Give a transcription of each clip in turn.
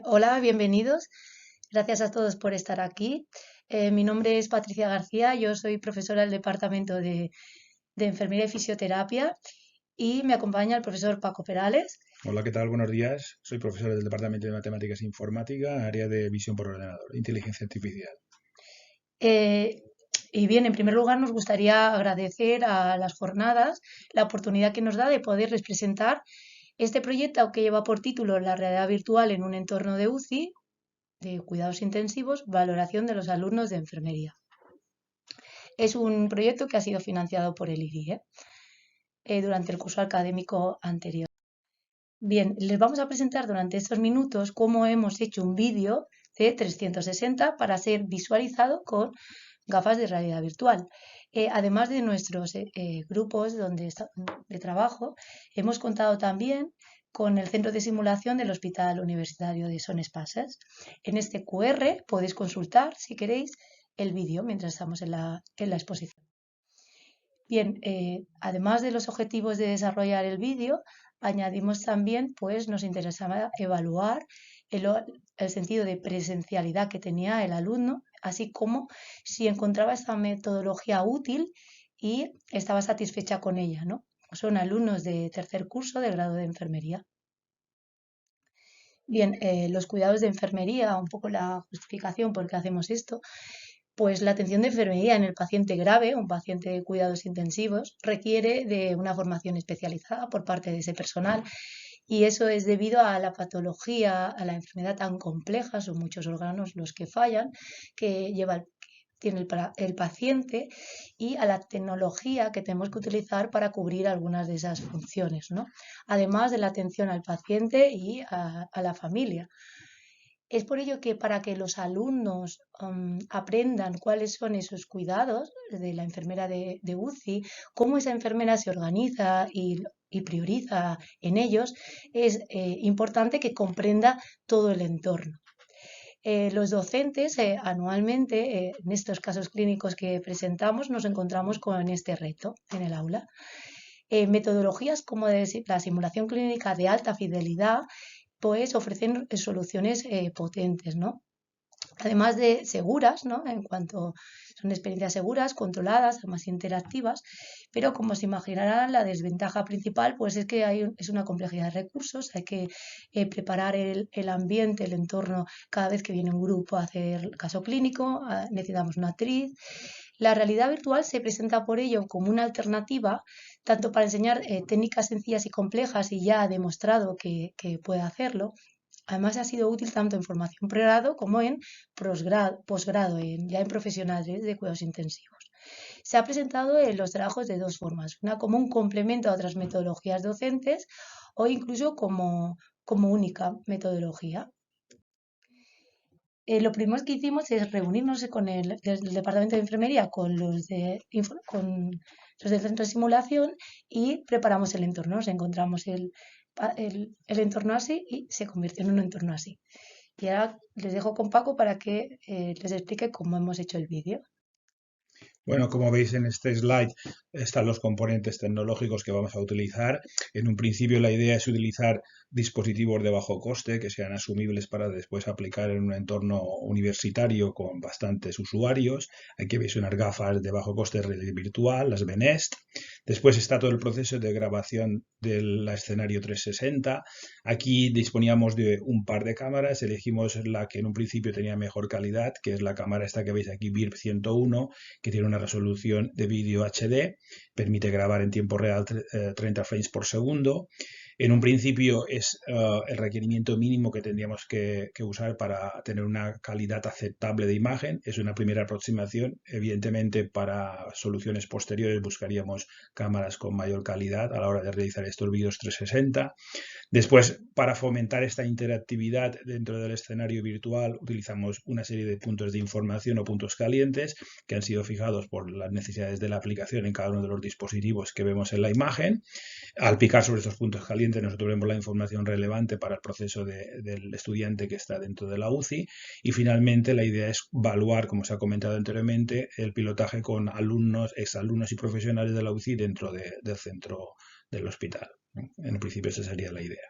Hola, bienvenidos. Gracias a todos por estar aquí. Mi nombre es Patricia García, yo soy profesora del Departamento de Enfermería y Fisioterapia y me acompaña el profesor Paco Perales. Hola, ¿qué tal? Buenos días. Soy profesor del Departamento de Matemáticas e Informática, área de visión por ordenador, inteligencia artificial. Eh, y bien, en primer lugar nos gustaría agradecer a las jornadas la oportunidad que nos da de poderles presentar este proyecto que lleva por título La realidad virtual en un entorno de UCI, de cuidados intensivos, valoración de los alumnos de enfermería. Es un proyecto que ha sido financiado por el IRI, durante el curso académico anterior. Bien, les vamos a presentar durante estos minutos cómo hemos hecho un vídeo de 360 para ser visualizado con gafas de realidad virtual. Además de nuestros grupos de trabajo, hemos contado también con el centro de simulación del Hospital Universitario de Son Espases. En este QR podéis consultar, si queréis, el vídeo mientras estamos en la exposición. Bien, además de los objetivos de desarrollar el vídeo, añadimos también, pues nos interesaba evaluar el sentido de presencialidad que tenía el alumno, así como si encontraba esta metodología útil y estaba satisfecha con ella, ¿no? Son alumnos de tercer curso de grado de enfermería. Bien, los cuidados de enfermería, un poco la justificación por qué hacemos esto, pues la atención de enfermería en el paciente grave, un paciente de cuidados intensivos, requiere de una formación especializada por parte de ese personal y eso es debido a la patología, a la enfermedad tan compleja, son muchos órganos los que fallan, que tiene el paciente y a la tecnología que tenemos que utilizar para cubrir algunas de esas funciones, ¿no? Además de la atención al paciente y a la familia. Es por ello que para que los alumnos aprendan cuáles son esos cuidados de la enfermera de UCI, cómo esa enfermera se organiza y prioriza en ellos, es importante que comprenda todo el entorno. Los docentes anualmente, en estos casos clínicos que presentamos, nos encontramos con este reto en el aula. Metodologías como la simulación clínica de alta fidelidad pues ofrecen soluciones potentes, ¿no? Además de seguras, ¿no? En cuanto son experiencias seguras, controladas, además interactivas, pero como se imaginarán, la desventaja principal pues es que es una complejidad de recursos, hay que preparar el ambiente, el entorno cada vez que viene un grupo a hacer caso clínico, necesitamos una actriz. La realidad virtual se presenta por ello como una alternativa tanto para enseñar técnicas sencillas y complejas y ya ha demostrado que puede hacerlo. Además, ha sido útil tanto en formación pregrado como en posgrado, ya en profesionales de cuidados intensivos. Se ha presentado en los trabajos de dos formas, una como un complemento a otras metodologías docentes o incluso como única metodología. Lo primero que hicimos es reunirnos desde el departamento de enfermería con los del centro de simulación y preparamos el entorno. Nos encontramos el entorno así y se convirtió en un entorno así. Y ahora les dejo con Paco para que les explique cómo hemos hecho el vídeo. Bueno, como veis en este slide están los componentes tecnológicos que vamos a utilizar. En un principio la idea es utilizar dispositivos de bajo coste que sean asumibles para después aplicar en un entorno universitario con bastantes usuarios. Aquí veis unas gafas de bajo coste de realidad virtual, las Benest. Después está todo el proceso de grabación del escenario 360. Aquí disponíamos de un par de cámaras, elegimos la que en un principio tenía mejor calidad, que es la cámara esta que veis aquí, VIRB 101, que tiene una resolución de vídeo HD, permite grabar en tiempo real 30 frames por segundo. En un principio es el requerimiento mínimo que tendríamos que usar para tener una calidad aceptable de imagen. Es una primera aproximación. Evidentemente, para soluciones posteriores buscaríamos cámaras con mayor calidad a la hora de realizar estos vídeos 360. Después, para fomentar esta interactividad dentro del escenario virtual, utilizamos una serie de puntos de información o puntos calientes que han sido fijados por las necesidades de la aplicación en cada uno de los dispositivos que vemos en la imagen. Al picar sobre estos puntos calientes, nosotros vemos la información relevante para el proceso del estudiante que está dentro de la UCI. Y finalmente, la idea es evaluar, como se ha comentado anteriormente, el pilotaje con alumnos, exalumnos y profesionales de la UCI dentro del centro del hospital. En principio esa sería la idea.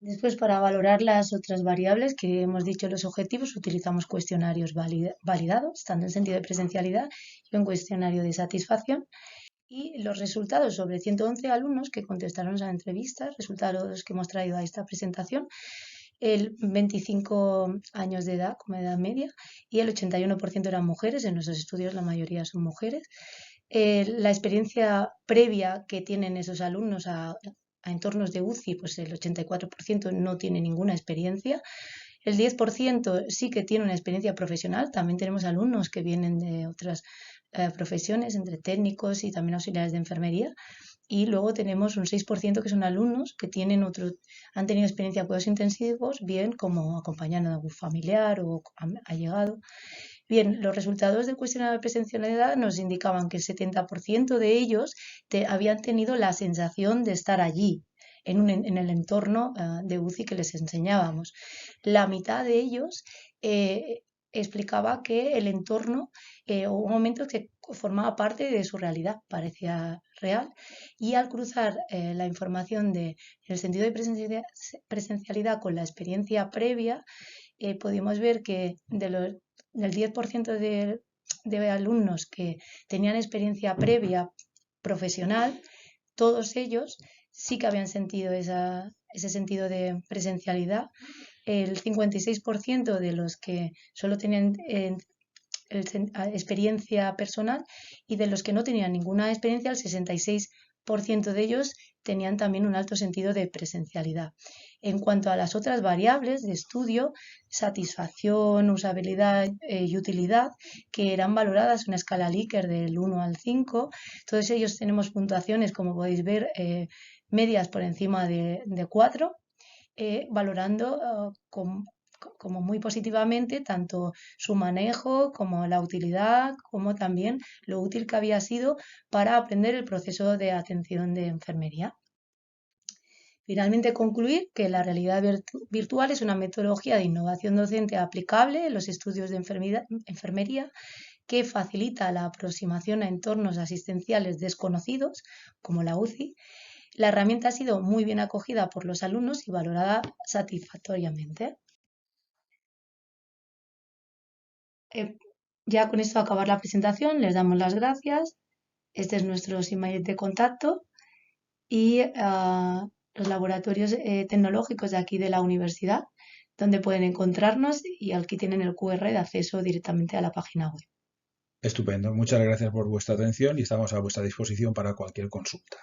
Después, para valorar las otras variables que hemos dicho, los objetivos, utilizamos cuestionarios validados, tanto en sentido de presencialidad y un cuestionario de satisfacción. Y los resultados sobre 111 alumnos que contestaron a la entrevista, resultados que hemos traído a esta presentación, el 25 años de edad como edad media y el 81% eran mujeres, en nuestros estudios la mayoría son mujeres. La experiencia previa que tienen esos alumnos a entornos de UCI, pues el 84% no tiene ninguna experiencia. El 10% sí que tiene una experiencia profesional. También tenemos alumnos que vienen de otras profesiones, entre técnicos y también auxiliares de enfermería. Y luego tenemos un 6% que son alumnos que han tenido experiencia en cuidados intensivos, bien como acompañando a algún familiar o allegado. Bien, los resultados del cuestionario de presencialidad nos indicaban que el 70% de ellos habían tenido la sensación de estar allí, en el entorno de UCI que les enseñábamos. La mitad de ellos explicaba que el entorno hubo momentos que formaba parte de su realidad, parecía real, y al cruzar la información del sentido de presencialidad con la experiencia previa, pudimos ver que del 10% de alumnos que tenían experiencia previa profesional, todos ellos sí que habían sentido ese sentido de presencialidad. El 56% de los que solo tenían experiencia personal y de los que no tenían ninguna experiencia, el 66% de ellos tenían también un alto sentido de presencialidad. En cuanto a las otras variables de estudio, satisfacción, usabilidad y utilidad, que eran valoradas en una escala Likert del 1 al 5, todos ellos tenemos puntuaciones, como podéis ver, medias por encima de 4, valorando como muy positivamente tanto su manejo como la utilidad, como también lo útil que había sido para aprender el proceso de atención de enfermería. Finalmente, concluir que la realidad virtual es una metodología de innovación docente aplicable en los estudios de enfermería que facilita la aproximación a entornos asistenciales desconocidos, como la UCI. La herramienta ha sido muy bien acogida por los alumnos y valorada satisfactoriamente. Ya con esto acabar la presentación, les damos las gracias. Este es nuestro email de contacto y los laboratorios tecnológicos de aquí de la universidad, donde pueden encontrarnos y aquí tienen el QR de acceso directamente a la página web. Estupendo. Muchas gracias por vuestra atención y estamos a vuestra disposición para cualquier consulta.